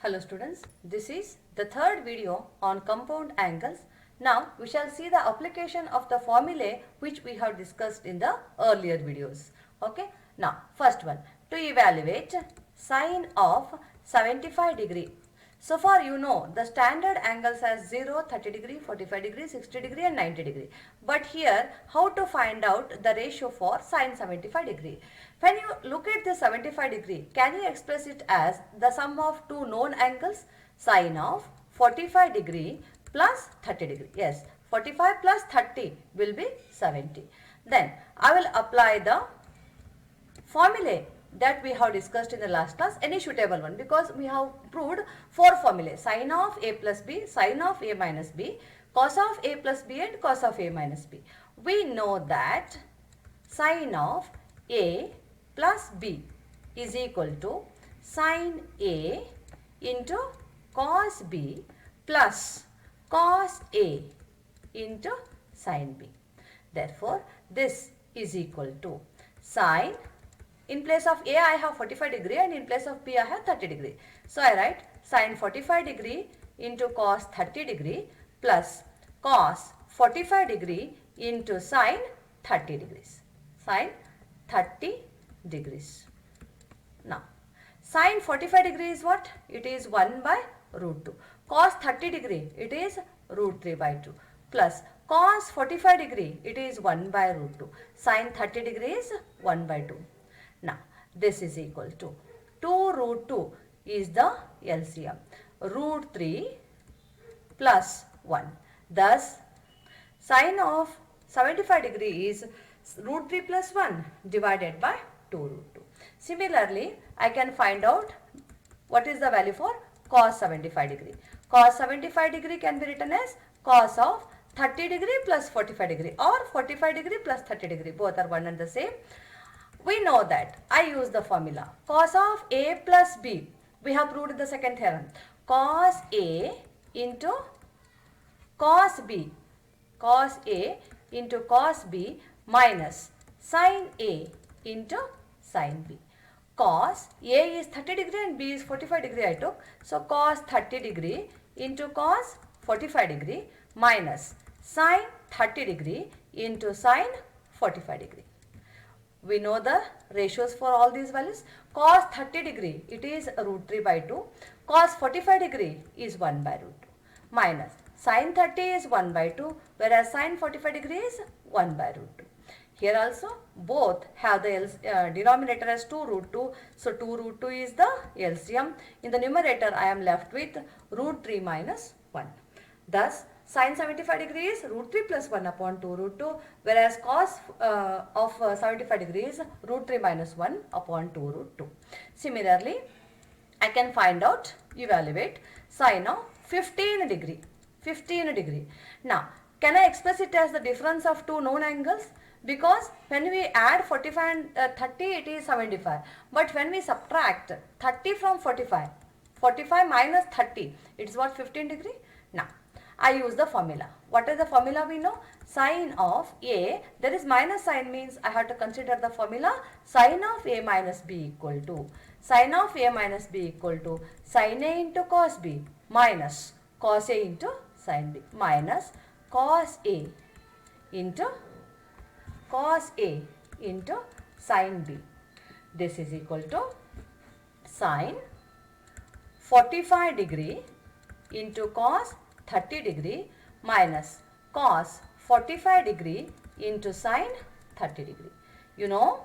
Hello students, this is the third video on compound angles. Now we shall see the application of the formulae which we have discussed in the earlier videos. Okay. Now first one, to evaluate sine of 75 degree. So far you know the standard angles as 0, 30 degree, 45 degree, 60 degree and 90 degree. But here how to find out the ratio for sine 75 degree. When you look at the 75 degree, can you express it as the sum of two known angles? Sine of 45 degree plus 30 degree. Yes, 45 plus 30 will be 70. Then I will apply the formulae that we have discussed in the last class, any suitable one, because we have proved four formulae: sine of a plus b, sine of a minus b, cos of a plus b and cos of a minus b. We know that sine of a plus b is equal to sine a into cos b plus cos a into sine b. Therefore, this is equal to sine, in place of a I have 45 degree and in place of b I have 30 degree. So I write sine 45 degree into cos 30 degree plus cos 45 degree into sine 30 degrees. Sine 30 degrees. Now sine 45 degree is what? It is 1 by root 2. Cos 30 degree, it is root 3 by 2 plus cos 45 degree, it is 1 by root 2. Sine 30 degree is 1 by 2. Now this is equal to 2 root 2 is the LCM, root 3 plus 1. Thus sine of 75 degree is root 3 plus 1 divided by 2 root 2. Similarly, I can find out what is the value for cos 75 degree. Cos 75 degree can be written as cos of 30 degree plus 45 degree or 45 degree plus 30 degree. Both are one and the same. We know that I use the formula cos of a plus b. We have proved in the second theorem. Cos a into cos b. Cos a into cos b minus sin a into sin b. Cos a is 30 degree and b is 45 degree I took. So cos 30 degree into cos 45 degree minus sin 30 degree into sin 45 degree. We know the ratios for all these values. Cos 30 degree, it is root 3 by 2. Cos 45 degree is 1 by root 2. Minus sin 30 is 1 by 2, whereas sin 45 degree is 1 by root 2. Here also both have the denominator as 2 root 2. So 2 root 2 is the LCM. In the numerator I am left with root 3 minus 1. Thus sin 75 degree is root 3 plus 1 upon 2 root 2, whereas cos of 75 degree is root 3 minus 1 upon 2 root 2. Similarly, I can find out, evaluate sine of 15 degree. 15 degree. Now, can I express it as the difference of two known angles? Because when we add 45 and 30, it is 75. But when we subtract 30 from 45, 45 minus 30, it is what, 15 degree? Now, I use the formula. What is the formula we know? Sine of a, there is minus sign, means I have to consider the formula sine of a minus b equal to, sine of a minus b equal to sine a into cos b minus cos a into sin b minus cos a into sin b. This is equal to sine 45 degree into cos 30 degree minus cos 45 degree into sin 30 degree. You know,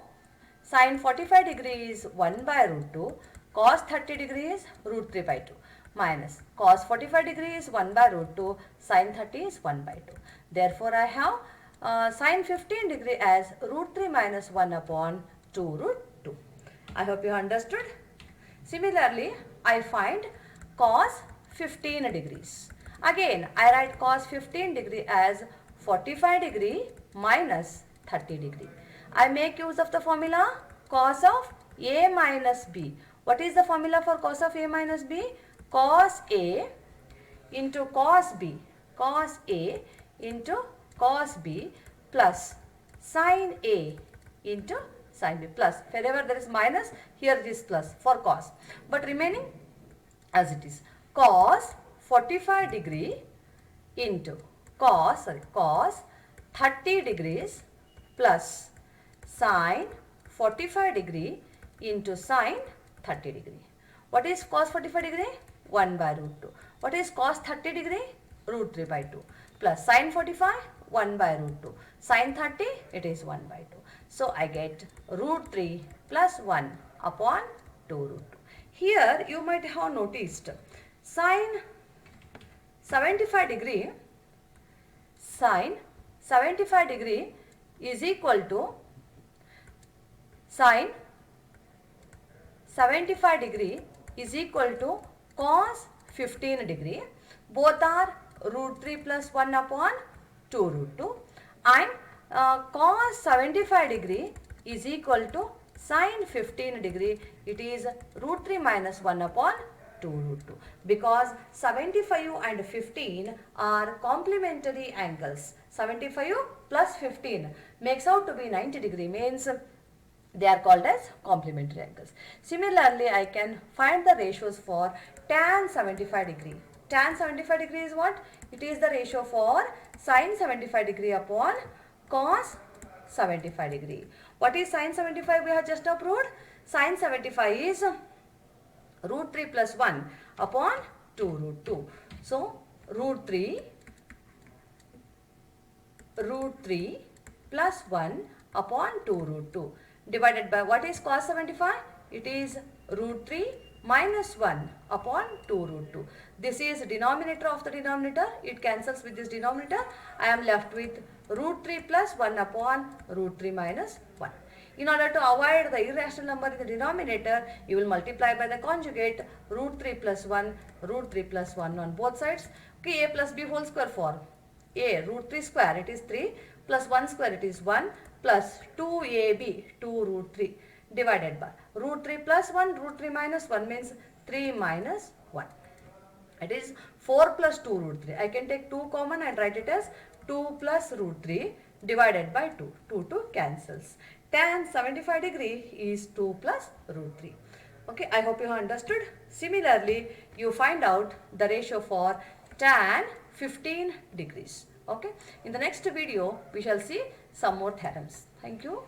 sin 45 degree is 1 by root 2, cos 30 degree is root 3 by 2 minus cos 45 degree is 1 by root 2, sin 30 is 1 by 2. Therefore, I have sin 15 degree as root 3 minus 1 upon 2 root 2. I hope you understood. Similarly, I find cos 15 degrees. Again, I write cos 15 degree as 45 degree minus 30 degree. I make use of the formula cos of a minus b. What is the formula for cos of a minus b? Cos a into cos b. Cos a into cos b plus sin a into sin b plus. Wherever there is minus, here it is plus for cos. But remaining as it is. Cos 45 degree into cos 30 degrees plus sine 45 degree into sine 30 degree. What is cos 45 degree? 1 by root 2. What is cos 30 degree? Root 3 by 2. Plus sine 45, 1 by root 2. Sine 30, it is 1 by 2. So I get root 3 plus 1 upon 2 root 2. Here you might have noticed sine 75 degree is equal to sine 75 degree is equal to cos 15 degree. Both are root 3 plus 1 upon 2 root 2, and cos 75 degree is equal to sine 15 degree. It is root 3 minus 1 upon 2 root 2, because 75 and 15 are complementary angles. 75 plus 15 makes out to be 90 degree, means they are called as complementary angles. Similarly, I can find the ratios for tan 75 degree. Tan 75 degree is what? It is the ratio for sin 75 degree upon cos 75 degree. What is sin 75? We have just approved. Sin 75 is root 3 plus 1 upon 2 root 2. So, root 3 plus 1 upon 2 root 2 divided by what is cos 75? It is root 3 minus 1 upon 2 root 2. This is denominator of the denominator. It cancels with this denominator. I am left with root 3 plus 1 upon root 3 minus 1. In order to avoid the irrational number in the denominator, you will multiply by the conjugate root 3 plus 1 on both sides. Okay, a plus b whole square form. A root 3 square, it is 3, plus 1 square, it is 1, plus 2ab, 2 root 3 divided by root 3 plus 1, root 3 minus 1 means 3 minus 1. It is 4 plus 2 root 3. I can take 2 common and write it as 2 plus root 3 divided by 2. 2 cancels. Tan 75 degree is 2 plus root 3. Okay, I hope you have understood. Similarly, you find out the ratio for tan 15 degrees. Okay, in the next video, we shall see some more theorems. Thank you.